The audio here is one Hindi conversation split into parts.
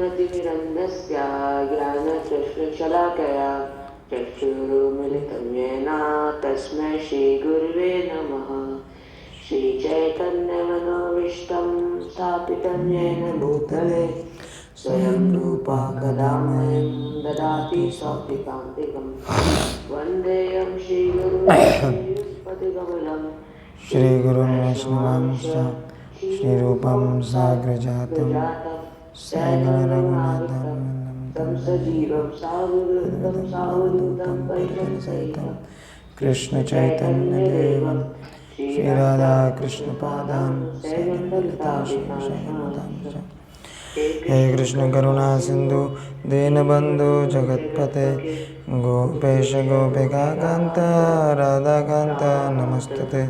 ज्ञानतिमिरन्धस्य ज्ञानचक्षुशलाकया चक्षुरुन्मिलितं येन तस्मै श्रीगुरुवे नमः। श्रीचैतन्यमनोभीष्टं स्थापितं येन भूतले स्वयं रूपा कदा मह्यं ददाति स्वापदान्तिकं। वन्देऽहं श्रीगुरुपतिकमलं श्रीगुरुं वैष्णवांश्च श्रीरूपं साग्रजातं सहगणरघुनाथं तं सजीवं सावधूतं सावधूतं परिजनसहितं कृष्णचैतन्यदेवं श्रीराधाकृष्णपादान् सहगणललिता श्रीशैलदां। हे कृष्ण करुणा सिंधु दीनबंधु जगत्पते गोपेश गोपिकान्त राधाकान्त नमस्तुते।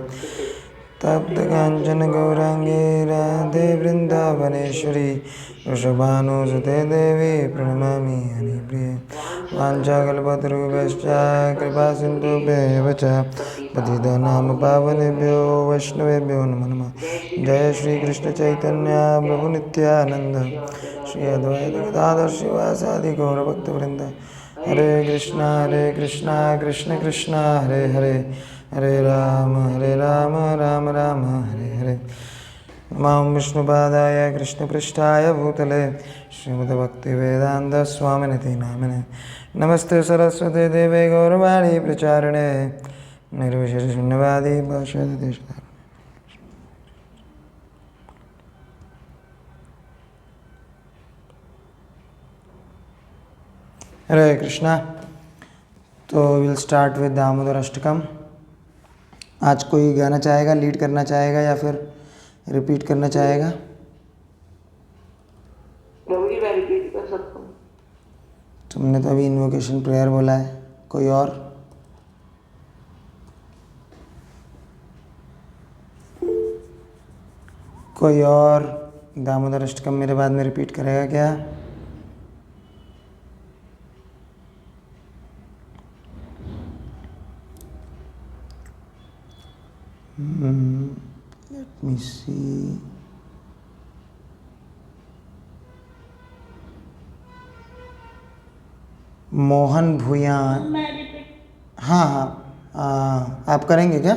तप्त कांचन गौरांगी राधे वृंदावनेश्वरी वृषभानुसुते देवी प्रणमामि हरिप्रिये। वाञ्छाकल्पतरुभ्यश्च कृपा सिन्धुभ्येव च पतितानां पावनेभ्यो वैष्णवेभ्यो नमो नमः। जय श्री कृष्ण चैतन्य प्रभु नित्यानंद श्री अद्वैत गदाधर शिवासादि गौरभक्तवृंद। हरे कृष्णा कृष्ण कृष्ण हरे हरे हरे राम राम राम हरे हरे। नमः विष्णुपादाय कृष्णपृष्ठाय भूतले श्रीमद्भक्तिवेदान्त स्वामिनिति नामिने। नमस्ते सरस्वती देवे गौरवाणी प्रचारिणे निर्विशेषशून्यवादी भाषादेशधारिणे। हरे कृष्णा। तो will start with Damodar Ashtakam. आज कोई गाना चाहेगा, लीड करना चाहेगा या फिर रिपीट करना चाहेगा? मैं रिपीट कर सकता हूँ। तुमने तो अभी इन्वोकेशन प्रेयर बोला है, कोई और? कोई और दामोदर अष्टकम मेरे बाद में रिपीट करेगा क्या? Let me see. मोहन भूया। हाँ हाँ, आप करेंगे क्या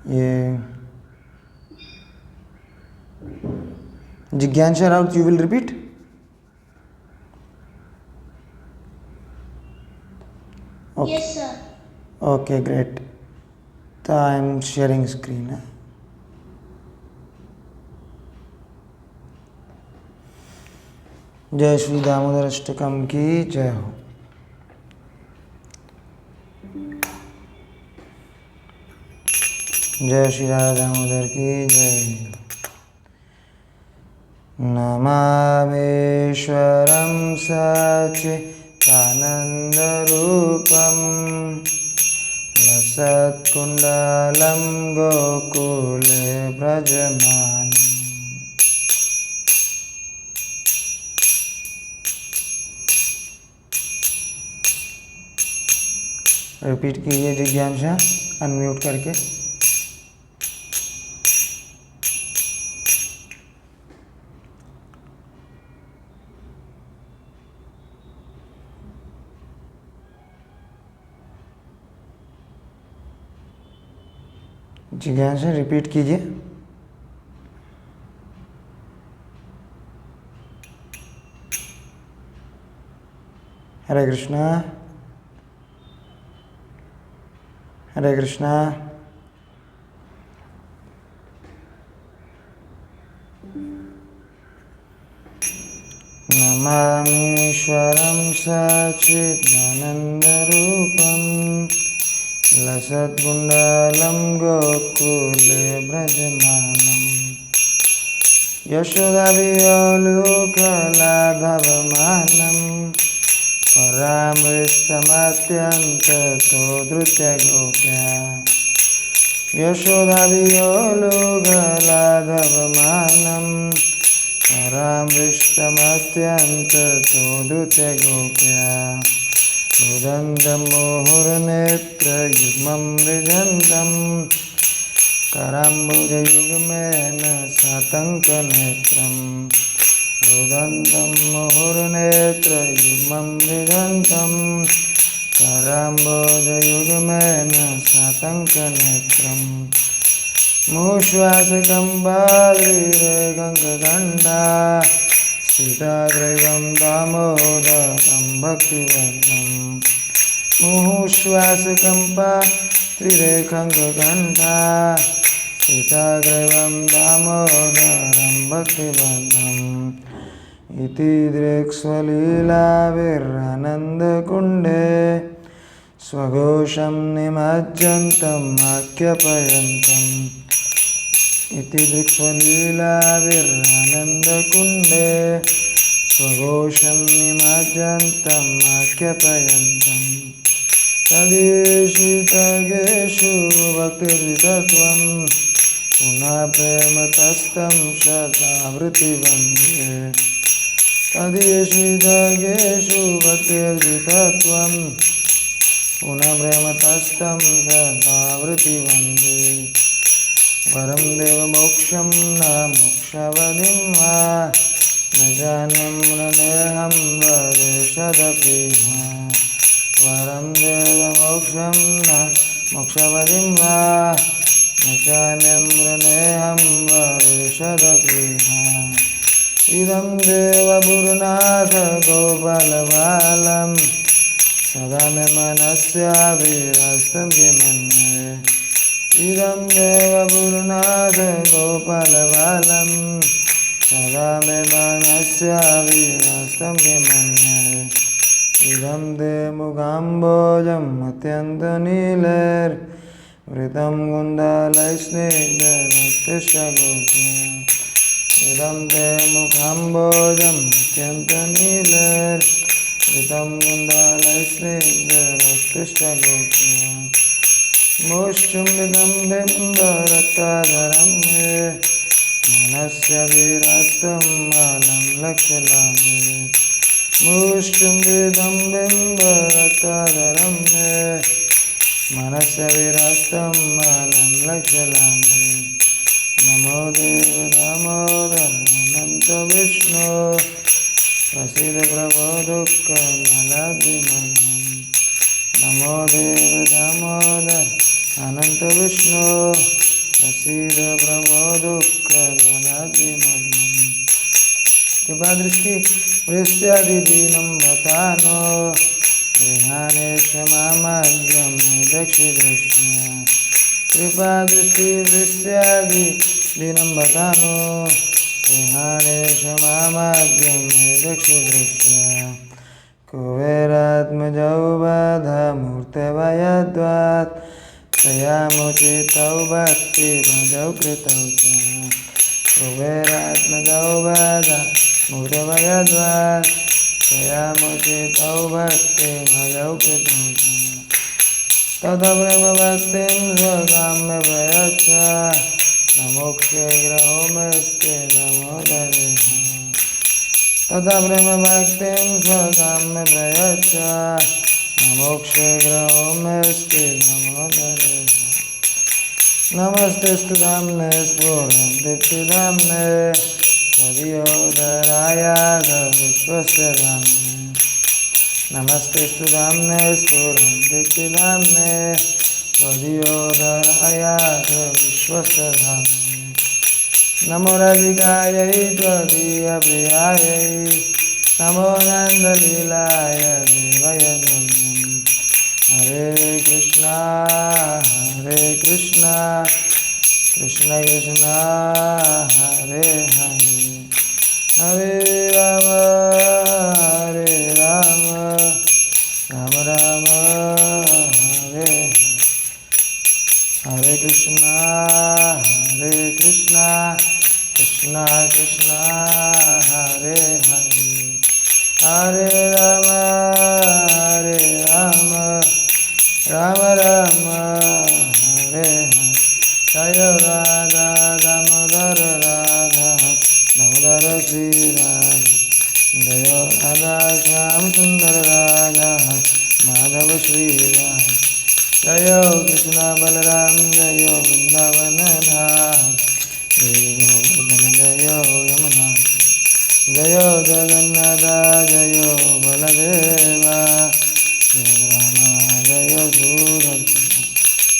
ये? जिज्ञासा Raut, you will repeat? Yes, sir. Okay, great. तो आई एम शेयरिंग स्क्रीन है। जय श्री दामोदर अष्टकम की जय हो। जय श्री राधा दामोदर की जय। नमामीश्वरं सच्चिदानन्दरूपं लसत्कुण्डलं गोकुले व्रजमानम्। रिपीट कीजिए जिज्ञासा अनम्यूट करके। जिज्ञासा रिपीट कीजिए। हरे कृष्णा हरे कृष्णा। नमामीश्वरं सच्चिदानन्दरूपं लसत्कुण्डलं गोकुले व्रजमानम्। यशोदाभियोलुकलाधवमानं परामृष्टमत्यन्ततो धृत्यगोप्या। यशोदाभियोलुकलाधवमानं परामृष्टमत्यन्ततो धृत्यगोप्या। रुदन्तं मुहुर्नेत्रयुग्मं मृजन्तं कराम्बुजयुग्मेन सातङ्कनेत्रम्। रुदन्तं मुहुर्नेत्रयुग्मं मृदन्तं कराम्बोजयुग्मेन शतङ्कनेत्रम् मुश्वासकं बाद्रिरेकङ्कगण्डा स्थिताग्रैवं दामोदरं भक्तिवर्धम् मुहुश्वासकम्पा त्रिरेखङ्कगण्डा स्थिताग्रैवं दामोदरं भक्तिवर्धम् इति दृक्स्वलीलाभिरानन्दकुण्डे स्वघोषं निमज्जन्तम् आख्यापयन्तम् इति दृक्स्वलीलाभिरानन्दकुण्डे स्वघोषं निमज्जन्तम् आख्यापयन्तम् तदीशितगेषु भक्तिर्वितत्वं पुनः प्रेमतस्तं शतावृत्तिवन्दे तदीशितगेषु भक्तिर्वितत्वं पुनः प्रेमतस्तं शतावृत्तिवन्दे वरं देवमोक्षं न मोक्षवदिं वा न जानं मृणेऽहं वरेशदपि वरं देवमोक्षं न मोक्षवदिं वा न चान्यं मृणेऽहं वरेशदपि इदं देवगुरुनाथ गोपालबालं सदा मे मनस्याभिरस्तं किमन्ये इदं देवगुरुनाथ गोपालबालं सदा मे मनस्याभिरस्तं किमन्ये इदं ते मुखाम्बोजम् अत्यन्तनीलैर्वृतं कुण्डलैस्निग्धरक्तशगोचरम् इदं ते मुखाम्बोजम् अत्यन्तनीलैर्वृतं कुण्डलैस्निग्धरक्तशगोचरम् मुष्चुम्बितं बिम्बरक्ताधरं मे मनस्याभिरस्तं मालं लक्ष्यलाभे मुष्टुम्बितं बिम्बरक्ताधरं मे मनस्याभिरस्तं मालं लक्ष्यलाभे नमो देव दामोदर अनन्त विष्णु प्रसीद प्रभो दुःखमलाद्रिमग्नम् नमो देव दामोदर अनन्त विष्णु प्रसीद प्रभो दुःखमलाद्रिमग्नम् कृपादृष्टि वृष्ट्यादिदीनं भतानो गृहाणे क्षमामाद्यं दक्षिदृष्ण्य कृपादृष्टि वृष्ट्यादिदीनं भतानो गृहाणे क्षमामाद्यं दक्षिदृष्ण्य कुबेरात्मजौ बाधामूर्तवयद्वात् तयामुचितौ भक्तिभजौ कृतौ च कुबेरात्मजौ बाधा मूर्तवयद्वात् तयामुचितौ भक्तिभजौ कृतौ च तथा ब्रह्मभक्तिं स्वकाम्य प्रयच्छ न मोक्षे ग्रहो मेस्ते दामोदरे तथा ब्रह्मभक्तिं स्वकाम्य प्रयच्छ न मोक्षे ग्रहो मेस्ते दामोदरे नमस्तेस्तु धाम्ने स्फुरन्दीप्तिधाम्ने त्वदीयोदराय विश्वस्य धाम्ने नमस्तेस्तु धाम्ने स्फुरन्दीप्तिधाम्ने त्वदीयोदराय विश्वस्य धाम्ने नमो राधिकायै त्वदीयप्रियायै नमो नन्दलीलाय देवय नमः हरे कृष्णा कृष्ण कृष्ण हरे हरे हरे राम राम राम हरे हरे कृष्ण कृष्ण कृष्ण हरे हरे हरे राम राम राम हरे हरे जय राधा दामोदर राधा दामोदर श्री राधा जय राधा श्याम सुंदर राधा माधव श्री राधा जय कृष्ण बलराम जय वृंदावन धाम जय गोवर्धन जय यमुना जय जयो जगन्नाथ जयो बलदेवा जय राम जय सुदर्शन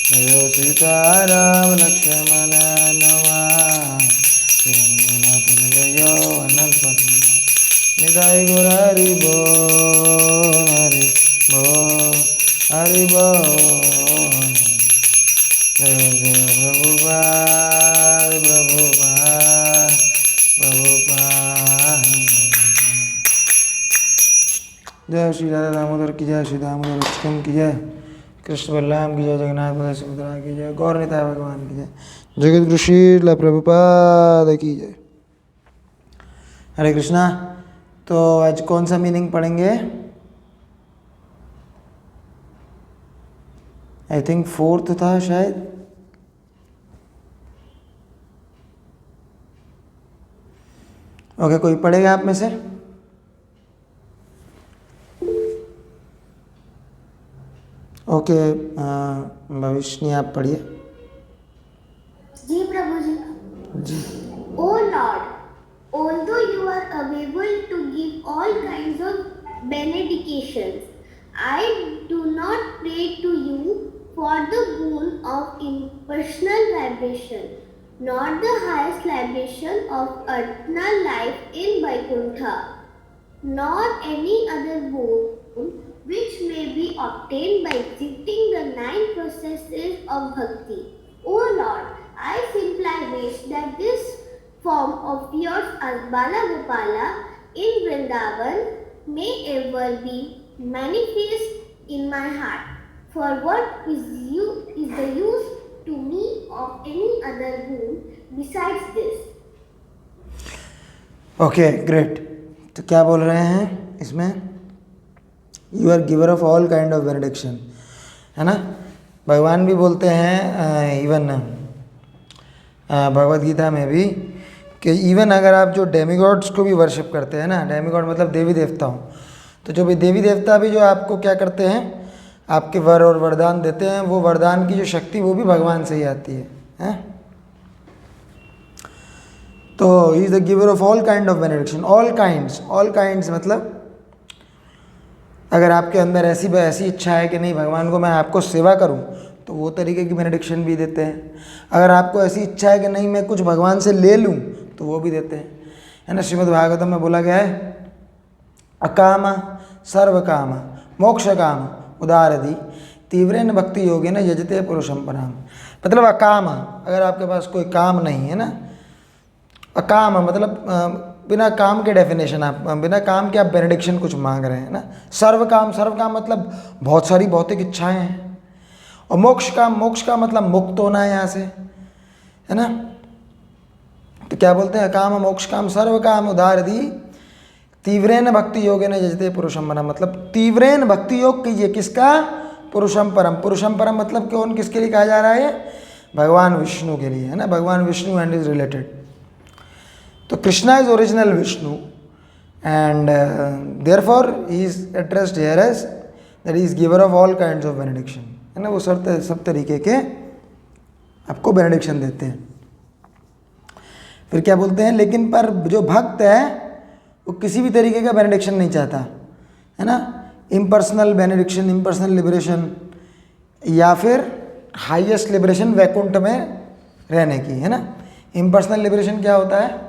जयो सीताराम लक्ष्मण हनुमान जयो अनंत पद्मनाभ निताय गौर हरि बोल हरि बोल हरि बोल। जय जय प्रभुपाद प्रभुपाद प्रभुपाद। जय श्री राधा दामोदर की जय, श्री दामोदर अष्टकम की जय, कृष्ण बलराम की जय, जगन्नाथ बलदेव सुभद्रा की जय, गौर निताय भगवान की जय, जगत गुरु श्रील प्रभुपाद की जय। हरे कृष्णा। तो आज कौन सा मीनिंग पढ़ेंगे? आई थिंक 4th था शायद। ओके, कोई पढ़ेगा आप में से? ओके, भविष्य आप पढ़िए। जी प्रभु जी। जी। O Lord, although you are able to give all kinds of benedictions, I do not pray to you for the boon of impersonal libation, nor the highest libation of eternal life in Vaikuntha, nor any other boon which may be obtained by executing the 9 processes of bhakti. O Lord, I simply wish that this form of yours as Bala Gopala in Vrindavan may ever be manifest in my heart. For what is the use to me of any other boon besides this? Okay great. तो क्या बोल रहे हैं इसमें? You are giver of all kind of benediction, है ना। भगवान भी बोलते हैं इवन भगवद गीता में भी कि इवन अगर आप जो डेमीगॉड्स को भी वर्शिप करते हैं ना, डेमीगॉड मतलब देवी देवता हो, तो जो भी देवी देवता भी जो आपको क्या करते हैं, आपके वर और वरदान देते हैं, वो वरदान की जो शक्ति वो भी भगवान से ही आती है? तो he is the giver of all kind of benediction. All kinds मतलब अगर आपके अंदर ऐसी इच्छा है कि नहीं भगवान को मैं आपको सेवा करूं, तो वो तरीके की बेनेडिक्शन भी देते हैं। अगर आपको ऐसी इच्छा है कि नहीं मैं कुछ भगवान से ले लूं, तो वो भी देते हैं, है ना। श्रीमद् भागवतम में बोला गया है अकाम सर्व काम मोक्ष काम उदारधि तीव्रेन भक्ति योगेन यजते पुरुषम पराम। मतलब अकाम, अगर आपके पास कोई काम नहीं है ना, अकाम मतलब बिना काम के डेफिनेशन, आप बिना काम के आप बेनेडिक्शन कुछ मांग रहे हैं ना। सर्व काम मतलब बहुत सारी भौतिक इच्छाएं हैं। और मोक्ष का मतलब मुक्त होना है यहाँ से, है ना। तो क्या बोलते हैं? काम मोक्ष काम सर्व काम उदारधि तीव्रेन भक्ति योगेन यजते पुरुषम परम। मतलब तीव्रेन भक्ति योग कीजिए, किसका? पुरुषम परम। पुरुषम परम मतलब कौन, किसके लिए कहा जा रहा है? भगवान विष्णु के लिए, है ना। भगवान विष्णु एंड इज रिलेटेड। तो Krishna is original Vishnu and therefore he is addressed here as that he is giver of all kinds of benediction, है ना। वो सब तरीके के आपको बेनेडिक्शन देते हैं। फिर क्या बोलते हैं? लेकिन पर जो भक्त है वो किसी भी तरीके का बेनेडिक्शन नहीं चाहता, है ना। इम्पर्सनल बेनेडिक्शन, इम्पर्सनल लिबरेशन, या फिर हाईएस्ट लिबरेशन वैकुंठ में रहने की, है ना। इम्पर्सनल लिबरेशन क्या होता है?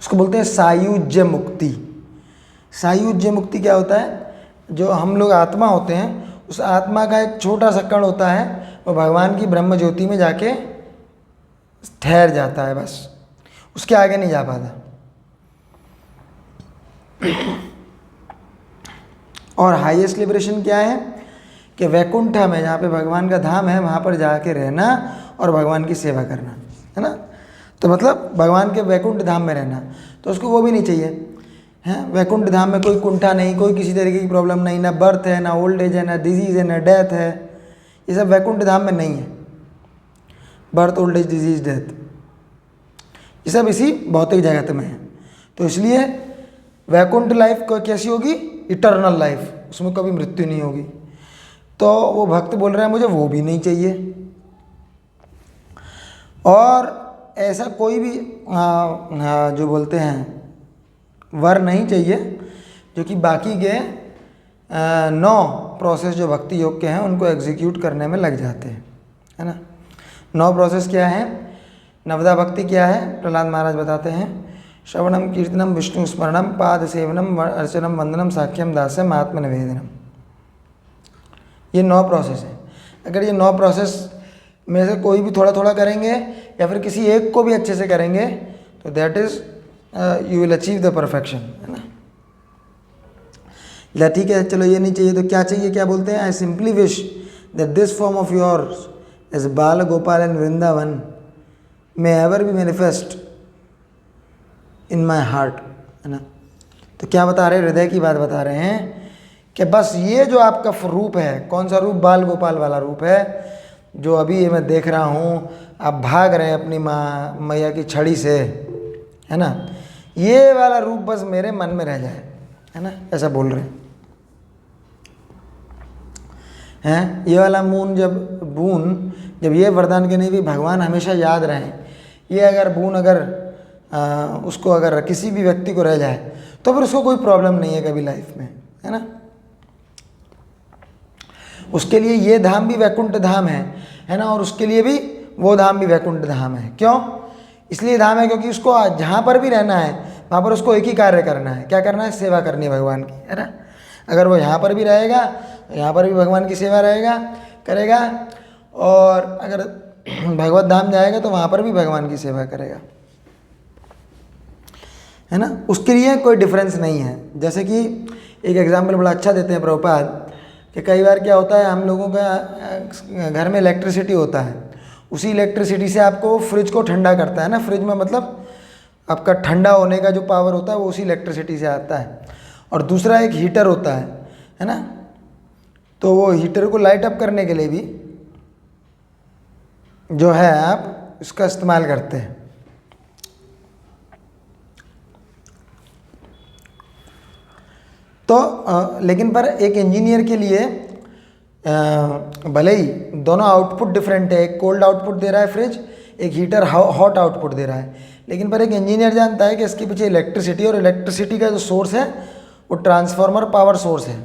उसको बोलते हैं सायुज्य मुक्ति। सायुज्य मुक्ति क्या होता है? जो हम लोग आत्मा होते हैं, उस आत्मा का एक छोटा सा कण होता है, वो भगवान की ब्रह्म ज्योति में जाके ठहर जाता है, बस उसके आगे नहीं जा पाता। और हाईएस्ट लिबरेशन क्या है? कि वैकुंठ में, जहाँ पे भगवान का धाम है, वहाँ पर जाके रहना और भगवान की सेवा करना, है ना। तो मतलब भगवान के वैकुंठ धाम में रहना, तो उसको वो भी नहीं चाहिए, हैं। वैकुंठ धाम में कोई कुंठा नहीं, कोई किसी तरीके की प्रॉब्लम नहीं, ना बर्थ है, ना ओल्ड एज है, ना डिजीज़ है, ना डेथ है। ये सब वैकुंठ धाम में नहीं है। Birth, old age, disease, death, ये सब इसी भौतिक जगत में है। तो इसलिए वैकुंठ लाइफ कैसी होगी? इटर्नल लाइफ, उसमें कभी मृत्यु नहीं होगी। तो वो भक्त बोल रहे हैं मुझे वो भी नहीं चाहिए। और ऐसा कोई भी जो बोलते हैं वर नहीं चाहिए, जो कि बाकी के 9 प्रोसेस जो भक्ति योग के हैं उनको एग्जीक्यूट करने में लग जाते हैं, है ना। 9 प्रोसेस क्या है? नवदा भक्ति क्या है? प्रहलाद महाराज बताते हैं, श्रवणम कीर्तनम विष्णु स्मरणम पाद सेवनम अर्चनम वंदनम साख्यम दास्यम आत्मनिवेदनम। ये 9 प्रोसेस हैं। अगर ये 9 प्रोसेस में से कोई भी थोड़ा थोड़ा करेंगे या फिर किसी एक को भी अच्छे से करेंगे तो that is you will achieve the perfection, है ना। या ठीक है, चलो ये नहीं चाहिए तो क्या चाहिए? क्या बोलते हैं? I simply wish that this form of yours as Bal Gopal and Vrindavan may ever be manifest in my heart, है ना। तो क्या बता रहे हैं? हृदय की बात बता रहे हैं कि बस ये जो आपका रूप है, कौन सा रूप? बाल गोपाल वाला रूप है, जो अभी ये मैं देख रहा हूँ आप भाग रहे हैं अपनी माँ मैया की छड़ी से, है ना। ये वाला रूप बस मेरे मन में रह जाए, है ना, ऐसा बोल रहे हैं। ये वाला बून जब ये वरदान के नहीं भी भगवान हमेशा याद रहें, ये अगर बून उसको अगर किसी भी व्यक्ति को रह जाए तो फिर उसको कोई प्रॉब्लम नहीं है कभी लाइफ में, है ना। उसके लिए ये धाम भी वैकुंठ धाम है ना, और उसके लिए भी वो धाम भी वैकुंठ धाम है। क्यों? इसलिए धाम है क्योंकि उसको जहाँ पर भी रहना है वहाँ पर उसको एक ही कार्य करना है। क्या करना है? सेवा करनी है भगवान की, है ना। अगर वो यहाँ पर भी रहेगा तो यहाँ पर भी भगवान की सेवा करेगा, और अगर भगवत धाम जाएगा तो वहाँ पर भी भगवान की सेवा करेगा, है ना। उसके लिए कोई डिफरेंस नहीं है। जैसे कि एक एग्जाम्पल बड़ा अच्छा देते हैं प्रभुपाद कि कई बार क्या होता है, हम लोगों का घर में इलेक्ट्रिसिटी होता है, उसी इलेक्ट्रिसिटी से आपको फ्रिज को ठंडा करता है ना। फ्रिज में मतलब आपका ठंडा होने का जो पावर होता है वो उसी इलेक्ट्रिसिटी से आता है। और दूसरा एक हीटर होता है ना। तो वो हीटर को लाइट अप करने के लिए भी जो है आप इसका इस्तेमाल करते हैं। तो लेकिन पर एक इंजीनियर के लिए भले ही दोनों आउटपुट डिफरेंट है, एक कोल्ड आउटपुट दे रहा है फ्रिज, एक हीटर हॉट आउटपुट दे रहा है, लेकिन पर एक इंजीनियर जानता है कि इसके पीछे इलेक्ट्रिसिटी, और इलेक्ट्रिसिटी का जो सोर्स है वो ट्रांसफार्मर पावर सोर्स है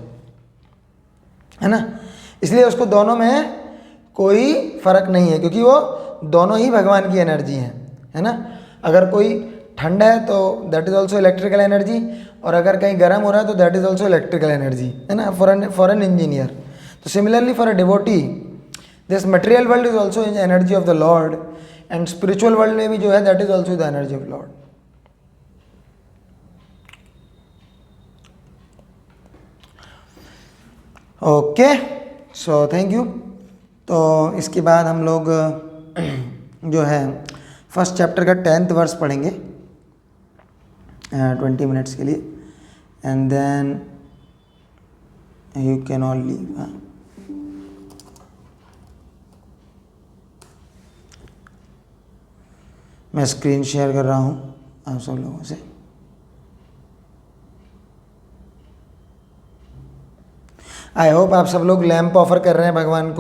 ना। इसलिए उसको दोनों में कोई फ़र्क नहीं है, क्योंकि वो दोनों ही भगवान की एनर्जी है ना। अगर कोई ठंडा है तो that is also electrical energy, और अगर कहीं गर्म हो रहा है तो that is also electrical energy, है ना, फॉर एन इंजीनियर। तो similarly for a devotee this material world is also in energy of the Lord, and spiritual world में भी जो है that is also the energy of Lord. Okay, so thank you. तो इसके बाद हम लोग जो है फर्स्ट चैप्टर का 10th वर्स पढ़ेंगे 20 मिनट्स के लिए, and then you can all leave. मैं स्क्रीन शेयर कर रहा हूँ आप सब लोगों से। आई होप आप सब लोग लैंप ऑफर कर रहे हैं भगवान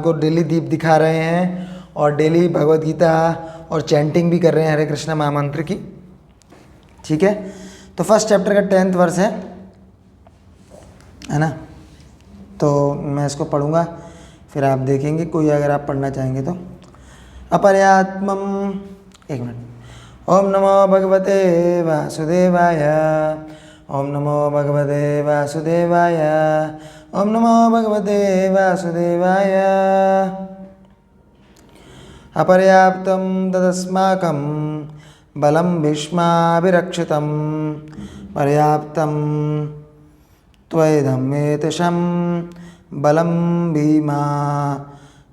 को डेली दीप दिखा रहे हैं, और डेली भगवद गीता और चैंटिंग भी कर रहे हैं हरे कृष्णा महामंत्र की। ठीक है, तो फर्स्ट चैप्टर का 10th वर्स है ना। तो मैं इसको पढ़ूँगा, फिर आप देखेंगे, कोई अगर आप पढ़ना चाहेंगे तो। अपर्यात्मम, एक मिनट। ओम नमो भगवते वासुदेवाय, ओम नमो भगवते वासुदेवाय, ओम नमो भगवते वासुदेवाय। अपर्याप्तं तदस्माकं बलं भीष्माभिरक्षितं, पर्याप्तं त्वयिदमेतशं बलं भीमा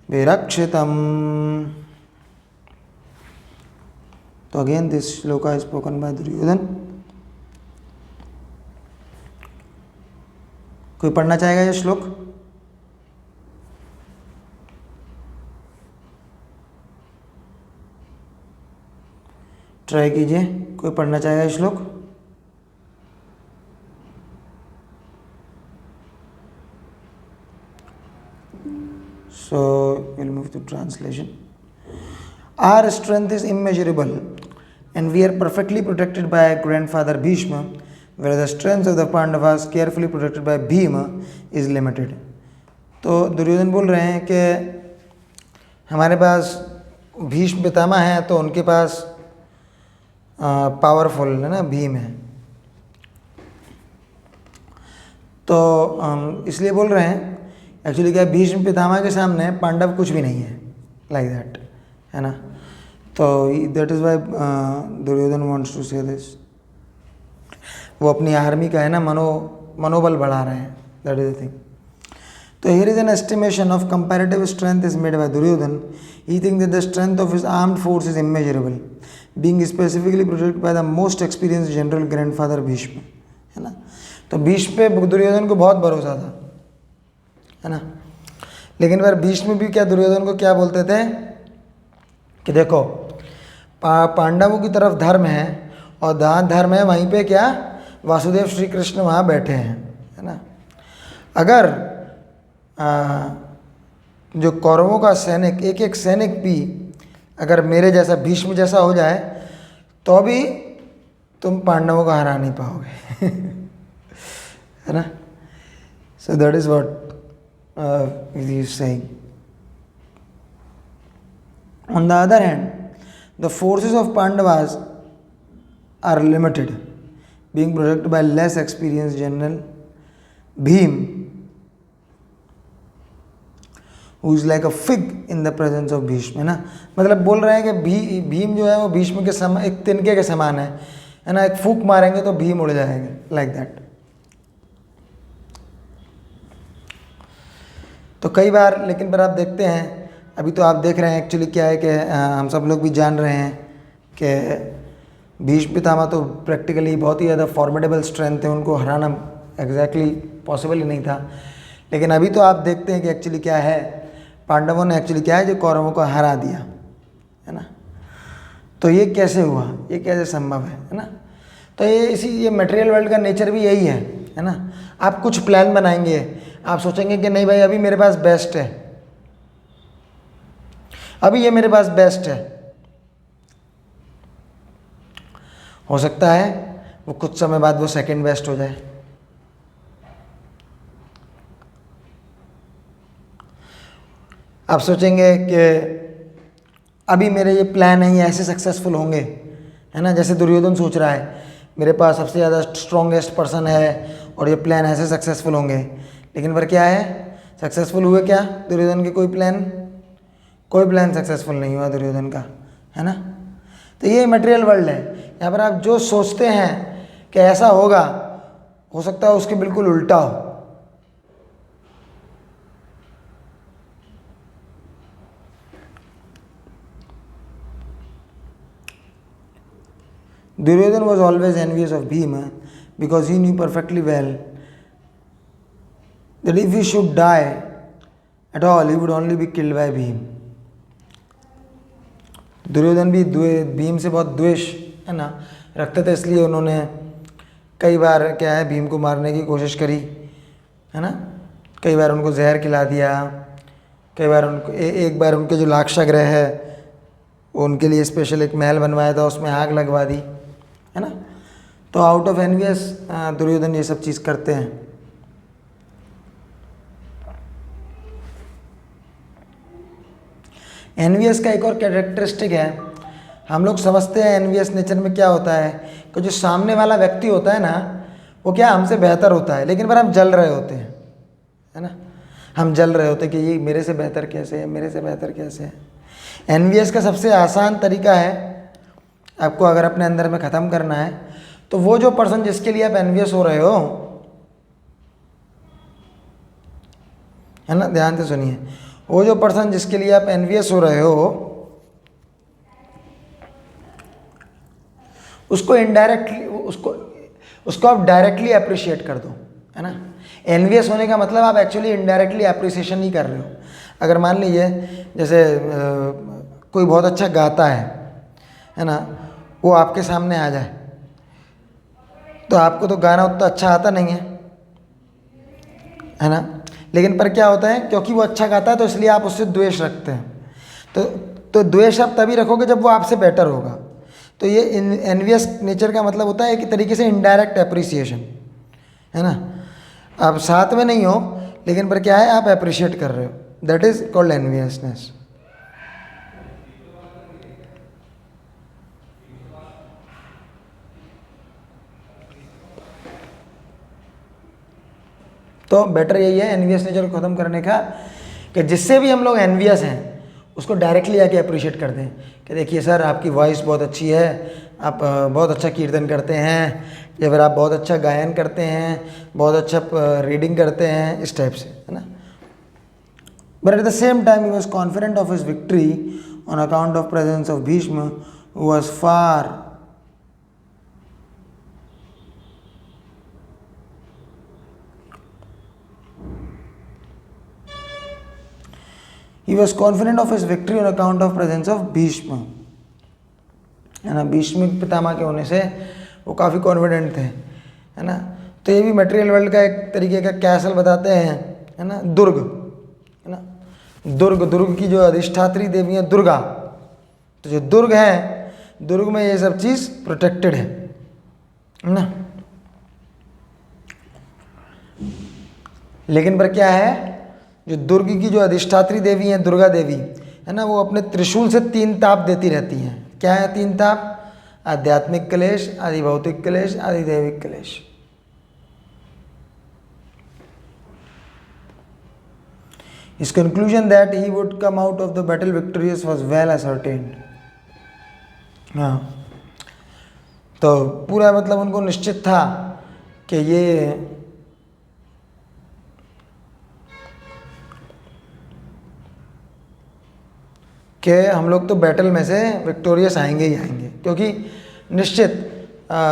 विरक्षितम्। तो again this shloka is spoken by Duryodhana. कोई पढ़ना चाहेगा ये श्लोक? ट्राई कीजिए, कोई पढ़ना चाहेगा ये श्लोक? So we'll move to translation. Our strength is immeasurable, and we are perfectly protected by grandfather Bhishma, where the strength of the Pandavas carefully protected by Bhima is limited. तो दुर्योधन बोल रहे हैं कि हमारे पास भीष्म पितामह हैं तो उनके पास पावरफुल है ना भीम है, तो इसलिए बोल रहे हैं एक्चुअली क्या भीष्म पितामह के सामने पांडव कुछ भी नहीं है, लाइक दैट, है ना. तो that is why Duryodhana wants to say this. वो अपनी आर्मी का है ना मनोबल बढ़ा रहे हैं, दैट इज द थिंग. तो here is an estimation of comparative strength is made by Duryodhan. He thinks that the strength of his armed force is immeasurable, being specifically protected by the most experienced general grandfather Bhishma, है ना. तो भीष्म पे दुर्योधन को बहुत भरोसा था, है ना. लेकिन फिर भीष्म भी क्या दुर्योधन को क्या बोलते थे कि देखो पांडवों की तरफ धर्म है और जहाँ धर्म है वहीं पे क्या वासुदेव श्री कृष्ण वहाँ बैठे हैं, है ना. अगर जो कौरवों का सैनिक एक एक सैनिक भी अगर मेरे जैसा भीष्म जैसा हो जाए तो भी तुम पांडवों को हरा नहीं पाओगे, है ना. So that is what he is saying. On the other hand, the forces of Pandavas are limited, being protected by less experienced general Bhim, who is like a fig in the presence of Bhishma, है ना. मतलब बोल रहे हैं कि भीम जो है वो भीष्म के समान एक तिनके के समान है ना. एक फूक मारेंगे तो भीम उड़ जाएंगे, लाइक दैट. तो कई बार लेकिन फिर आप देखते हैं अभी तो आप देख रहे हैं एक्चुअली क्या है कि हम सब लोग भी जान रहे हैं कि भीष्म पितामह तो प्रैक्टिकली बहुत ही ज़्यादा फॉर्मिडेबल स्ट्रेंथ है, उनको हराना एग्जैक्टली पॉसिबल ही नहीं था. लेकिन अभी तो आप देखते हैं कि एक्चुअली क्या है पांडवों ने एक्चुअली क्या है जो कौरवों को हरा दिया, है ना. तो ये कैसे हुआ, ये कैसे संभव है ना. तो ये मटेरियल वर्ल्ड का नेचर भी यही है ना. आप कुछ प्लान बनाएंगे, आप सोचेंगे कि नहीं भाई अभी मेरे पास बेस्ट है, अभी ये मेरे पास बेस्ट है. हो सकता है वो कुछ समय बाद वो सेकंड बेस्ट हो जाए. आप सोचेंगे कि अभी मेरे ये प्लान है ये ऐसे सक्सेसफुल होंगे, है ना. जैसे दुर्योधन सोच रहा है मेरे पास सबसे ज़्यादा स्ट्रॉन्गेस्ट पर्सन है और ये प्लान ऐसे सक्सेसफुल होंगे. लेकिन पर क्या है सक्सेसफुल हुए क्या दुर्योधन के कोई प्लान सक्सेसफुल नहीं हुआ दुर्योधन का, है ना. तो ये मटेरियल वर्ल्ड है. यहाँ पर आप जो सोचते हैं कि ऐसा होगा हो सकता है उसके बिल्कुल उल्टा हो. Duryodhan was always envious of Bhima because he knew perfectly well that if he should die at all, he would only be killed by Bhim. Duryodhan भी भीम से बहुत द्वेष है ना रखते थे, इसलिए उन्होंने कई बार क्या है भीम को मारने की कोशिश करी, है ना. कई बार उनको जहर खिला दिया, कई बार उनको एक बार उनके जो लाक्षागृह है उनके लिए स्पेशल एक महल बनवाया था, उसमें आग लगवा दी, है ना. तो आउट ऑफ एनवियस दुर्योधन ये सब चीज़ करते हैं. एनवियस का एक और कैरेक्टरिस्टिक है, हम लोग समझते हैं एनवियस नेचर में क्या होता है कि जो सामने वाला व्यक्ति होता है ना वो क्या हमसे बेहतर होता है, लेकिन पर हम जल रहे होते हैं, है ना. हम जल रहे होते हैं कि ये मेरे से बेहतर कैसे है, मेरे से बेहतर कैसे है. एनवियस का सबसे आसान तरीका है आपको अगर अपने अंदर में ख़त्म करना है तो वो जो पर्सन जिसके लिए आप एनवियस हो रहे हो, है ना, ध्यान से सुनिए, वो जो पर्सन जिसके लिए आप एनवियस हो रहे हो उसको इनडायरेक्टली उसको आप डायरेक्टली अप्रिशिएट कर दो, है ना. एनवियस होने का मतलब आप एक्चुअली इनडायरेक्टली अप्रिसिएशन नहीं कर रहे हो. अगर मान लीजिए जैसे कोई बहुत अच्छा गाता है ना, वो आपके सामने आ जाए तो आपको तो गाना उतना अच्छा आता नहीं है ना. लेकिन पर क्या होता है क्योंकि वो अच्छा गाता है तो इसलिए आप उससे द्वेष रखते हैं. तो द्वेष आप तभी रखोगे जब वो आपसे बेटर होगा. तो ये एनवियस नेचर का मतलब होता है एक तरीके से इनडायरेक्ट अप्रिसिएशन, है ना। आप साथ में नहीं हो लेकिन पर क्या है, आप अप्रिशिएट कर रहे हो, दैट इज कॉल्ड एनवियसनेस। तो बेटर यही है एनवियस नेचर को ख़त्म करने का कि जिससे भी हम लोग एनवियस हैं उसको डायरेक्टली आके अप्रिशिएट कर दें कि देखिए सर आपकी वॉइस बहुत अच्छी है, आप बहुत अच्छा कीर्तन करते हैं, या फिर आप बहुत अच्छा गायन करते हैं, बहुत अच्छा रीडिंग करते हैं, इस टाइप से, है ना। But at the same time he was confident of his victory on account of presence of Bhishma who was far He was confident of his victory on account of presence of Bhishma, है ना। भीष्म पितामह के होने से वो काफ़ी कॉन्फिडेंट थे, है ना। तो ये भी मटेरियल वर्ल्ड का एक तरीके का कैसल बताते हैं, है ना, दुर्ग, है ना। दुर्ग की जो अधिष्ठात्री देवी है दुर्गा, तो जो दुर्ग है, दुर्ग में ये सब चीज़ प्रोटेक्टेड है ना। लेकिन पर क्या है, जो दुर्ग की जो अधिष्ठात्री देवी हैं दुर्गा देवी, है ना, वो अपने त्रिशूल से 3 ताप देती रहती हैं। क्या है 3 ताप? आध्यात्मिक क्लेश, आदि भौतिक क्लेश, आदि दैविक क्लेश। His conclusion that he would come out of the battle victorious was well ascertained। हाँ, तो पूरा मतलब उनको निश्चित था कि ये कि हम लोग तो बैटल में से विक्टोरियस आएंगे ही आएंगे, क्योंकि निश्चित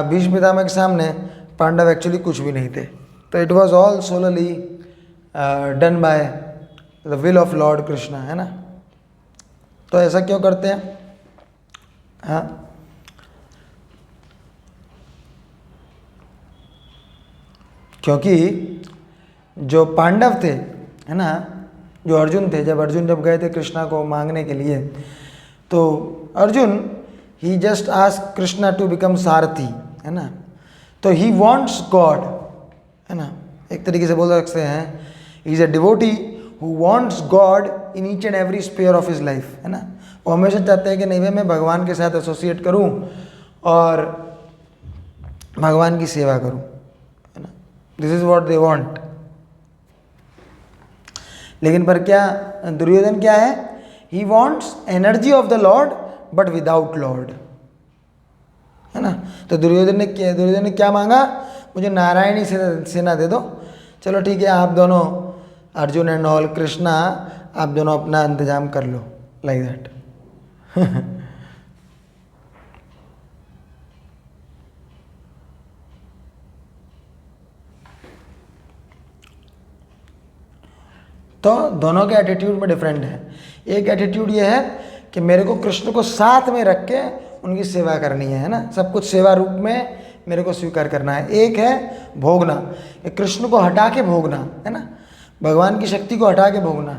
भीष्म पितामह के सामने पांडव एक्चुअली कुछ भी नहीं थे। तो it was all solely done by the will of Lord Krishna, है ना। तो ऐसा क्यों करते हैं? हाँ, क्योंकि जो पांडव थे, है ना, जो अर्जुन थे, जब गए थे कृष्णा को मांगने के लिए, तो Arjun he just ask Krishna to become sarathi, है ना। तो ही वांट्स गॉड, है ना, एक तरीके से बोल सकते हैं he is a devotee who wants God in each and every sphere of his life, है ना। वो हमेशा चाहते हैं कि नहीं भाई मैं भगवान के साथ एसोसिएट करूं और भगवान की सेवा करूं, है ना। This is what they want. लेकिन पर क्या दुर्योधन क्या है? He wants energy of the Lord but without Lord, है ना। तो दुर्योधन ने क्या मांगा? मुझे नारायणी सेना दे दो। चलो ठीक है, आप दोनों अर्जुन एंड ऑल कृष्णा, आप दोनों अपना इंतजाम कर लो, लाइक दैट। तो दोनों के एटीट्यूड में डिफरेंट है। एक एटीट्यूड ये है कि मेरे को कृष्ण को साथ में रख के उनकी सेवा करनी है ना, सब कुछ सेवा रूप में मेरे को स्वीकार करना है। एक है भोगना, कृष्ण को हटा के भोगना, है ना, भगवान की शक्ति को हटा के भोगना,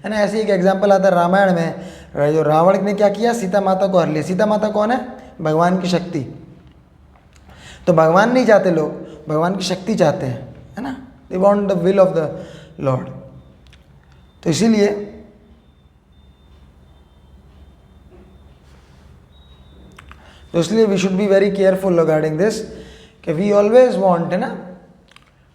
है ना। ऐसे एक एग्जाम्पल आता है रामायण में, जो रावण ने क्या किया, सीता माता को हर लिया। सीता माता कौन है? भगवान की शक्ति। तो भगवान नहीं चाहते लोग, भगवान की शक्ति चाहते हैं, है ना। They want the will of the lord. तो इसलिए we should be very careful regarding this कि वी ऑलवेज वांट, है ना,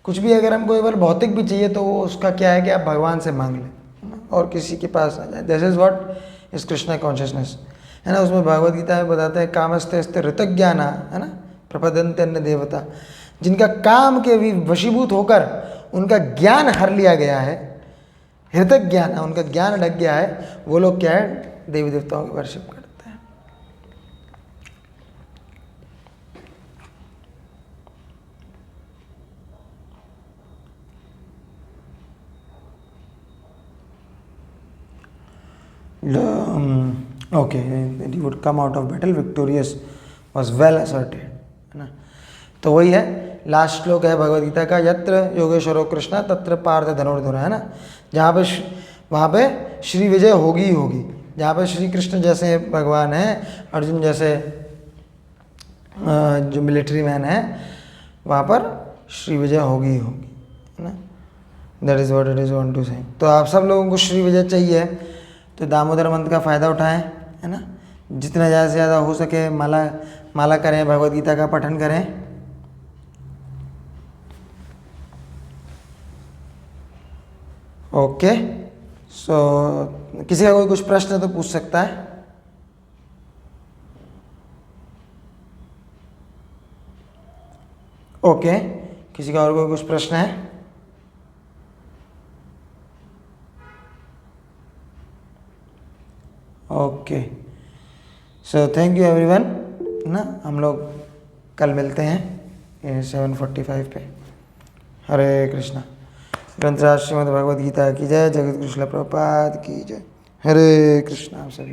कुछ भी अगर हमको एक बार भौतिक भी चाहिए तो वो उसका क्या है कि आप भगवान से मांग लें, है ना, और किसी के पास आ जाए। This is what is Krishna consciousness, है ना। उसमें भागवत गीता में बताते हैं कामस्ते ऋतज्ञाना, है ना, प्रपदन्ते अन्य देवता, जिनका काम के भी वशीभूत होकर उनका ज्ञान हर लिया गया है, हृतक ज्ञान है, उनका ज्ञान ढक गया है, वो लोग क्या है, देवी देवताओं की वर्शिप करते हैं। Okay, he would come out of battle victorious was well asserted, है ना। तो वही है लास्ट श्लोक है भगवद गीता का, यत्र योगेश्वरो कृष्ण तत्र पार्थ धनुर्धर, है ना। जहाँ पे वहाँ पे श्री विजय होगी ही होगी। जहाँ पे श्री कृष्ण जैसे भगवान हैं, अर्जुन जैसे जो मिलिट्री मैन है वहाँ पर श्री विजय होगी ही होगी, है ना। That is what it is want to say. तो आप सब लोगों को श्री विजय चाहिए तो दामोदर मंत्र का फ़ायदा उठाएं, है ना। जितना ज़्यादा से ज़्यादा हो सके माला करें, भगवद गीता का पठन करें। ओके, सो किसी का कोई कुछ प्रश्न है तो पूछ सकता है। ओके, किसी का और कोई कुछ प्रश्न है? Okay, so thank you everyone, ना। हम लोग कल मिलते हैं 7:45 पे। हरे कृष्णा। ग्रंथराज श्रीमद् भगवद गीता की जय। जगत गुरु श्रील प्रभुपाद की जय। हरे कृष्णा। आप सभी